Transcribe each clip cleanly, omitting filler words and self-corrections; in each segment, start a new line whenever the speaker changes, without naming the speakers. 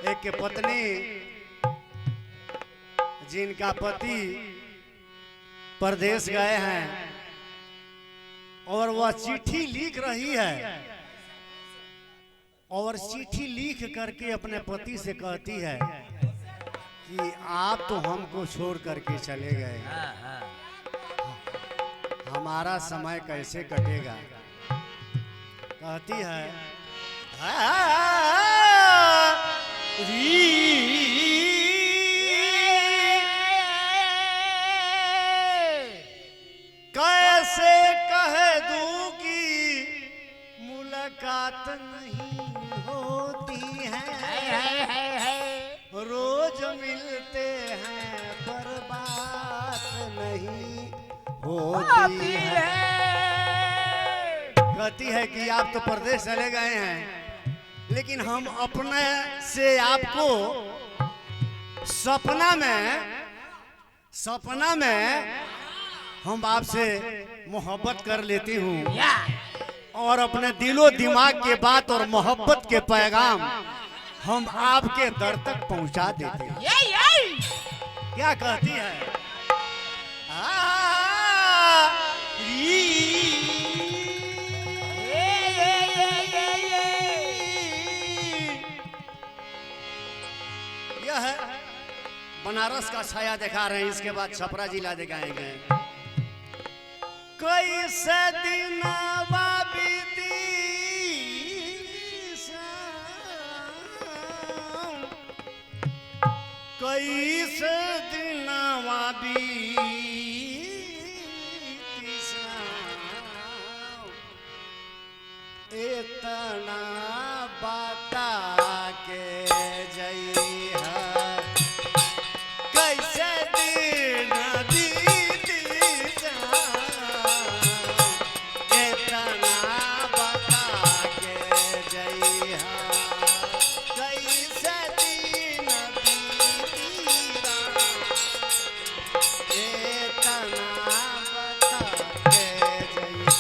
एक पत्नी जिनका पति परदेश गए हैं और वह चिट्ठी लिख रही है और चिट्ठी लिख करके अपने पति से कहती है कि आप तो हमको छोड़ करके चले गए, हमारा समय कैसे कटेगा। कहती है कैसे कह दूं कि मुलाकात नहीं होती है, रोज मिलते हैं पर बात नहीं होती है। कहती है कि आप तो परदेश चले गए हैं लेकिन हम अपने से आपको सपना में हम आपसे मोहब्बत कर लेती हूँ और अपने दिलो दिमाग के बात और मोहब्बत के पैगाम हम आपके दर तक पहुँचा देते हैं। क्या कहती है? यह बनारस का छाया दिखा रहे हैं, इसके बाद छपरा जिला दिखाएंगे। कैसे दिनवा बीती कैसे दिनवा बीती इतना बता के जइहा कैसे दिन बीती इतना बता के जइहा कैसे दिन बीती इतना बता के जइहा।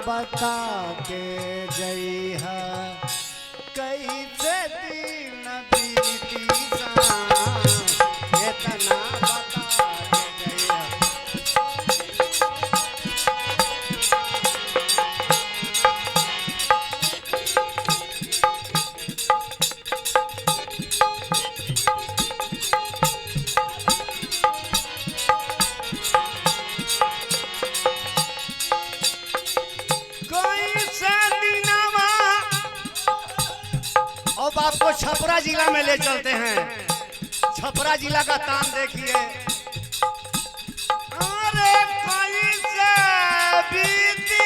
बता के जइहा कैसे दिन बीती इतना बता के जइहा। अब आपको छपरा जिला में ले चलते हैं। छपरा जिला का तान देखिए। अरे कैसे बीती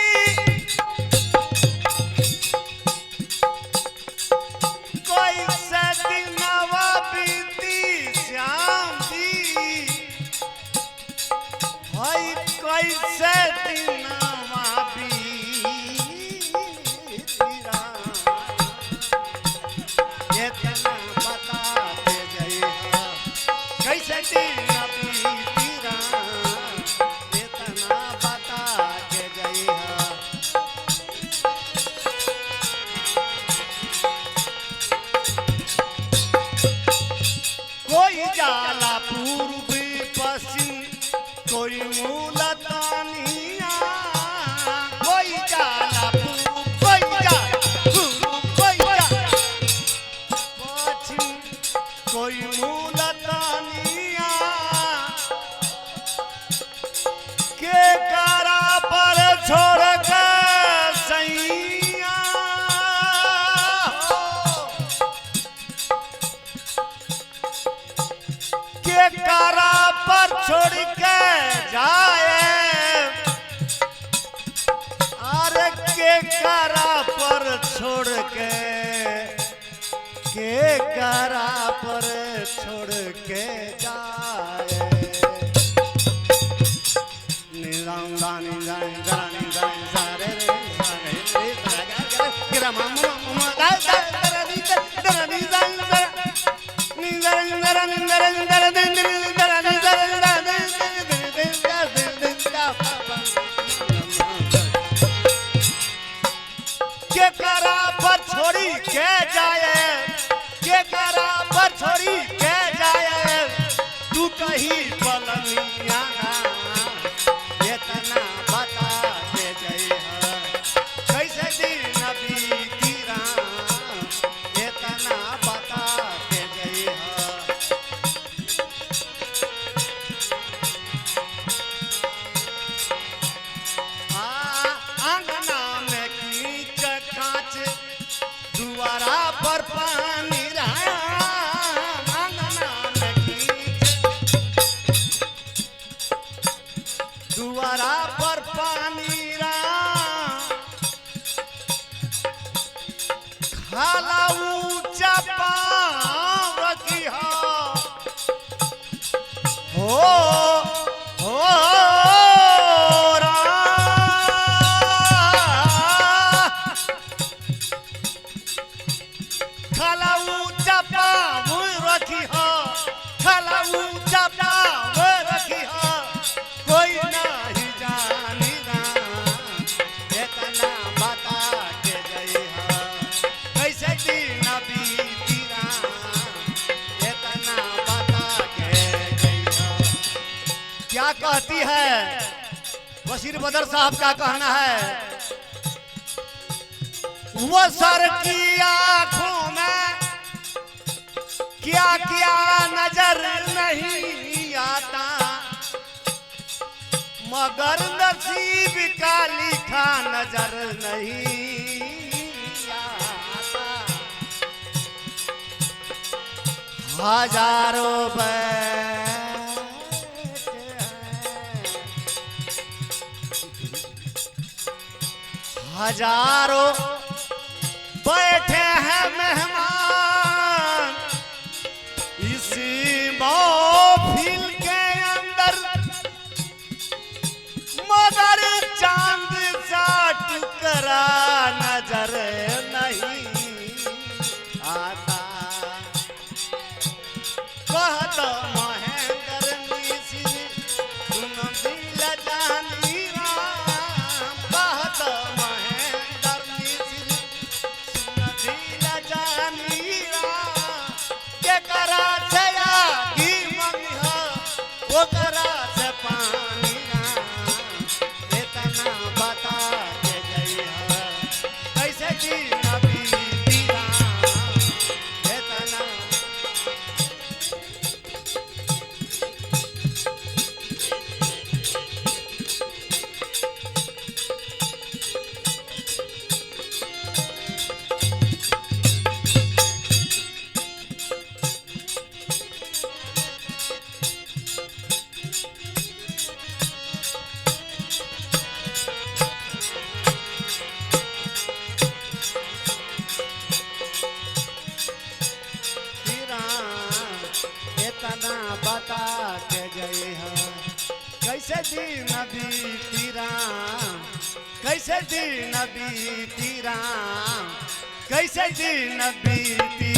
कैसे दिनवा बीती श्याम जी, हाय कैसे दिनवा बीती राम इतना बता के जइहा कैसे दिन बीती राम इतना के करा पर छोड़ के जाए के करा पर छोड़ी के जाए के करा पर छोड़ी के जाए तू कहीं पलनिया इतना बता दे जइहा कैसे दिन बीती राम इतना बता दे जइहा आंगना में कीच कांच दुआरा पर पानी राम आंगना में कीच दुआरा पर पानी राम खाला ऊंचा पाँव रखी हो खाला ऊंचा पाँव रखी हो खाला ऊंचा पाँव रखी हो कोई नहीं जानी ना इतना बता के जइहा कैसे दिन बीती राम इतना बता के जइहा क्या कहती है वसीर बदर साहब का कहना है वो सर की आंखों में क्या क्या नजर नहीं आता मगर नसीब का लिखा नजर नहीं आता हजारों हजारों बैठे हैं मेहमान इसी महफिल के अंदर मगर चांद सा टुकड़ा नजर नहीं आता कहत महेंद्र मिश्र सुन दिल जानी राम कहत महेंद्र मिश्र सुन दिल जानी राम के करा से आगी मंगी हो वो करा से पानी इतना बता के जइहा कैसे दिन बीती राम इतना इतना बता के जइहा कैसे दिन बीती राम कैसे दिन बीती राम कैसे दिन बीती